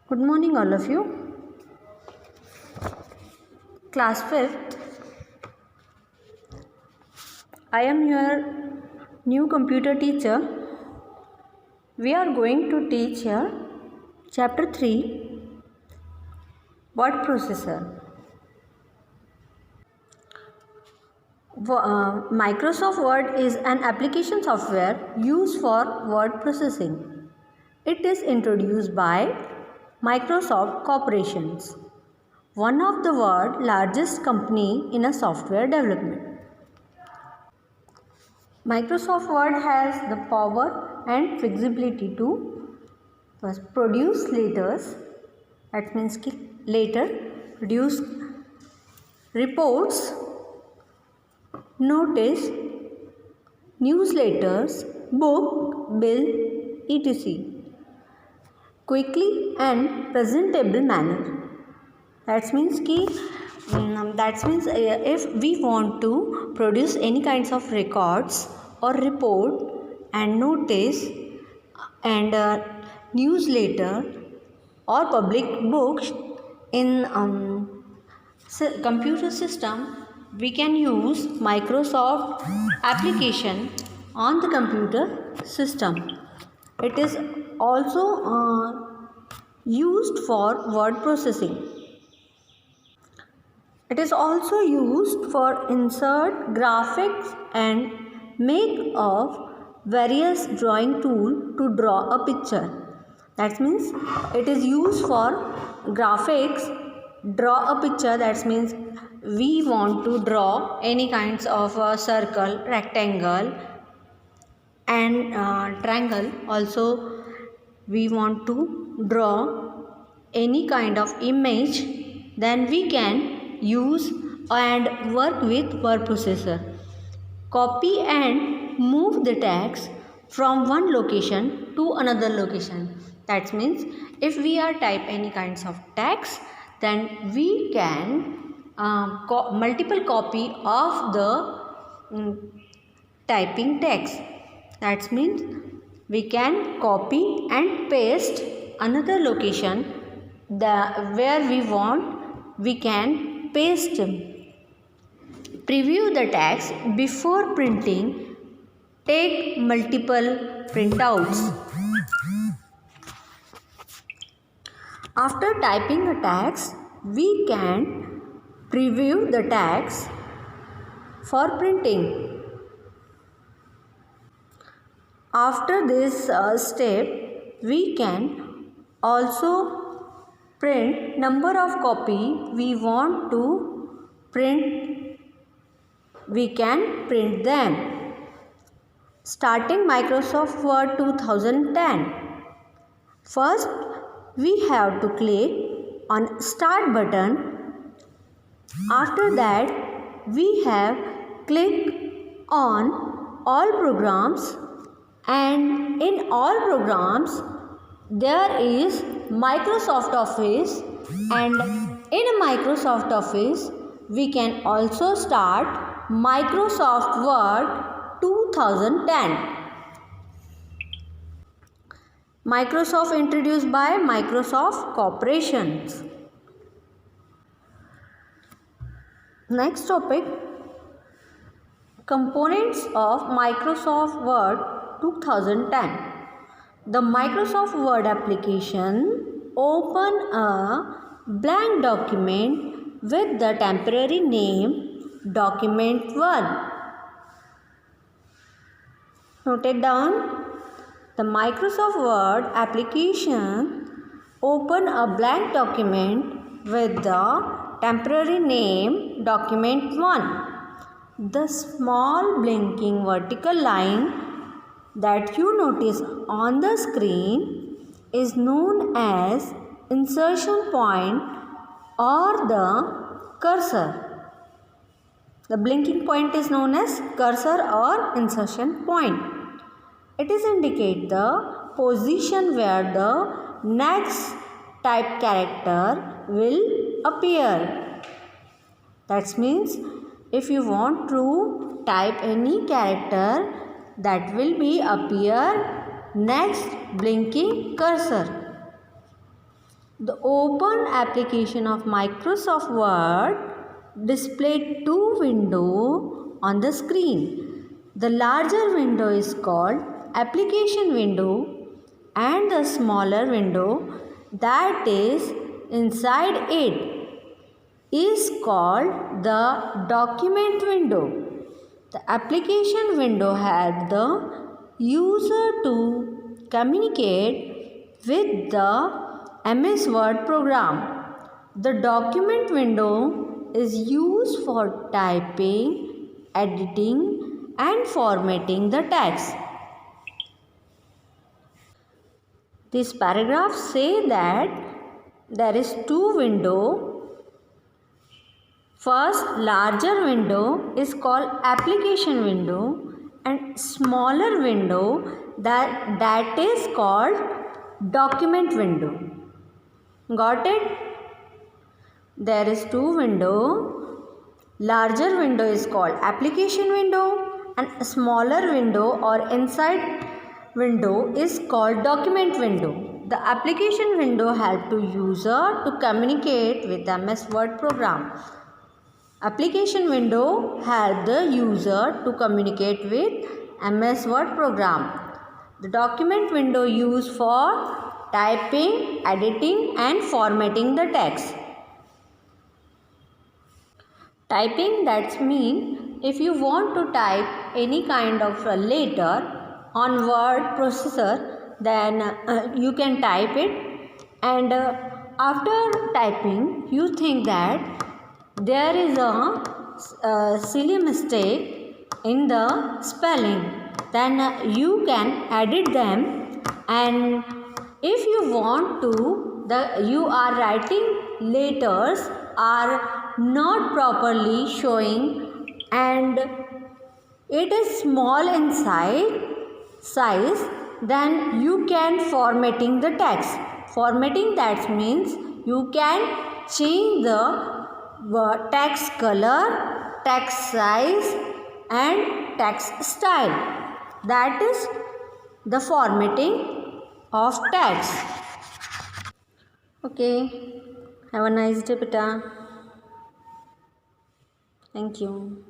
Good morning, all of you. Class 5th. I am your new computer teacher. We are going to teach here Chapter 3, Word Processor. Microsoft Word is an application software used for word processing. It is introduced by Microsoft Corporations, one of the world's largest company in a software development. Microsoft Word has the power and flexibility to produce letters, that means later produce reports, notice, newsletters, book, bill, etc. quickly and presentable manner. That means if we want to produce any kinds of records or report and notice and newsletter or public books in computer system, we can use Microsoft application on the computer system. It is also used for word processing. It is also used for insert graphics and make of various drawing tool to draw a picture. That means it is used for graphics, draw a picture. That means we want to draw any kinds of a circle, rectangle and triangle. Also we want to draw any kind of image, then we can use and work with word processor. Copy and move the text from one location to another location. That means if we are type any kinds of text, then we can multiple copy of the typing text. That means we can copy and paste another location where we want, we can paste. Preview the text before printing. Take multiple printouts. After typing the text, we can preview the text for printing. After this step, we can also print number of copy we want to print. We can print them. Starting Microsoft Word 2010. First, we have to click on Start button. After that, we have click on All Programs, and in all programs there is Microsoft Office, and in Microsoft Office we can also start Microsoft Word 2010. Microsoft introduced by Microsoft Corporations. Next topic, components of Microsoft Word 2010. The Microsoft Word application open a blank document with the temporary name Document 1. Note it down. The Microsoft Word application open a blank document with the temporary name Document 1. The small blinking vertical line that you notice on the screen is known as insertion point or the cursor. The blinking point is known as cursor or insertion point. It is indicate the position where the next type character will appear. That means if you want to type any character, that will be appear next blinking cursor. The open application of Microsoft Word displayed two windows on the screen. The larger window is called application window and the smaller window that is inside it is called the document window. The application window helps the user to communicate with the MS Word program. The document window is used for typing, editing and formatting the text. This paragraph say that there is two windows. First, larger window is called application window and smaller window that is called document window. Got it? There is two window. Larger window is called application window and smaller window or inside window is called document window. The application window helps to user to communicate with MS Word program. Application window help the user to communicate with MS Word program. The document window used for typing, editing and formatting the text. Typing, that means if you want to type any kind of a letter on word processor, then you can type it, and after typing you think that there is a silly mistake in the spelling, then you can edit them, and if you want to, you are writing letters are not properly showing and it is small in size, then you can formatting the text. Formatting, that means you can change the text color, text size and text style. That is the formatting of text. Okay, have a nice day, beta. Thank you.